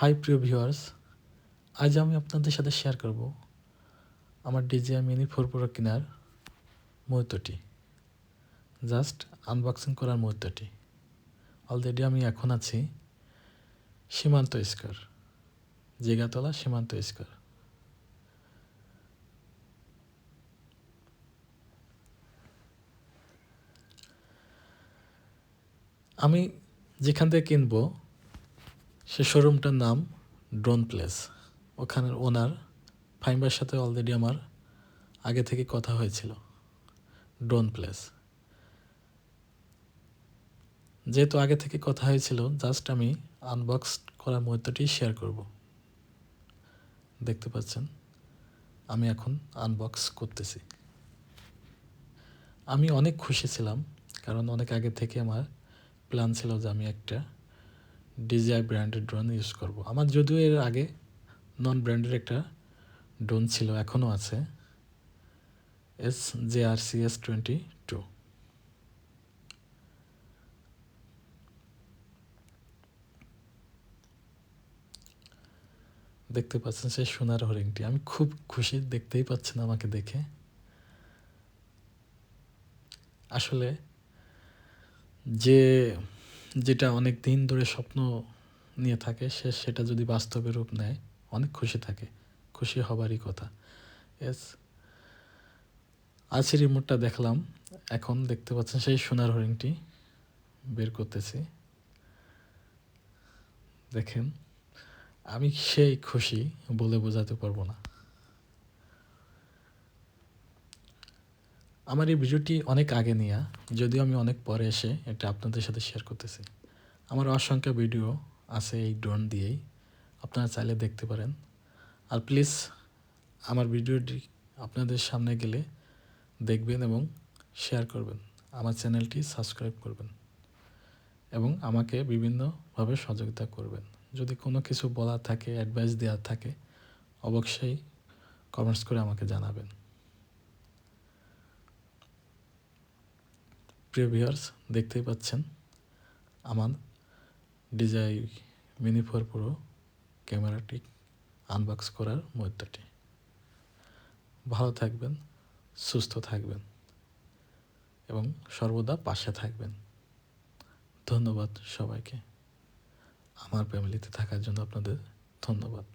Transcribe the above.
High প্রিয় viewers, আজ আমি আপনাদের সাথে শেয়ার করব আমার DJI Mini 4 Pro কেনার মুহূর্তটি, জাস্ট আনবক্সিং করার মুহূর্তটি। অলরেডি আমি এখন আছি সীমান্ত স্কয়ার, জিগাতলা সীমান্ত স্কয়ার। আমি যেখান থেকে কিনবো সে শোরুমটার নাম ড্রোন প্লেস। ওখানের ওনার ফাইম্বার সাথে অলরেডি আমার আগে থেকে কথা হয়েছিল। ড্রোন প্লেস যেহেতু আগে থেকে কথা হয়েছিল, জাস্ট আমি আনবক্স করার মুহূর্তটি শেয়ার করব। দেখতে পাচ্ছেন আমি এখন আনবক্স করতেছি। আমি অনেক খুশি ছিলাম, কারণ অনেক আগে থেকে আমার প্ল্যান ছিল যে আমি একটা DJI ব্র্যান্ডের ড্রোন ইউজ করব। আমার যদিও এর আগে নন ব্র্যান্ডের একটা ড্রোন ছিল, এখনও আছে, JRCS-22। দেখতে পাচ্ছেন সেই সোনার হরিণটি। আমি খুব খুশি, দেখতেই পাচ্ছেন আমাকে দেখে। আসলে যেটা অনেক দিন ধরে স্বপ্ন নিয়ে থাকে, সেটা যদি বাস্তবে রূপ নেয় অনেক খুশি থাকে। খুশি হবারই কথা। আজকে রিমোটটা দেখলাম, এখন দেখতে পাচ্ছেন সেই সোনার হরিণটি বের করতেছি। দেখেন আমি সেই খুশি, বলে বোঝাতে পারবো না। আমার এই ভিডিওটি অনেক আগে নেওয়া, যদিও আমি অনেক পরে এসে এটা আপনাদের সাথে শেয়ার করতেছি। আমার অসংখ্য ভিডিও আছে এই ড্রোন দিয়েই, আপনারা চাইলে দেখতে পারেন। আর প্লিজ আমার ভিডিওটি আপনাদের সামনে গেলে দেখবেন এবং শেয়ার করবেন। আমার চ্যানেলটি সাবস্ক্রাইব করবেন এবং আমাকে বিভিন্নভাবে সহযোগিতা করবেন। যদি কোনো কিছু বলার থাকে, অ্যাডভাইস দেওয়ার থাকে, অবশ্যই কমেন্টস করে আমাকে জানাবেন। প্রিয় ভিউয়ার্স, দেখতেই পাচ্ছেন আমার DJI Mini 4 Pro ক্যামেরাটি আনবক্স করার মুহূর্তটি। ভালো থাকবেন, সুস্থ থাকবেন এবং সর্বদা পাশে থাকবেন। ধন্যবাদ সবাইকে। আমার ফ্যামিলিতে থাকার জন্য আপনাদের ধন্যবাদ।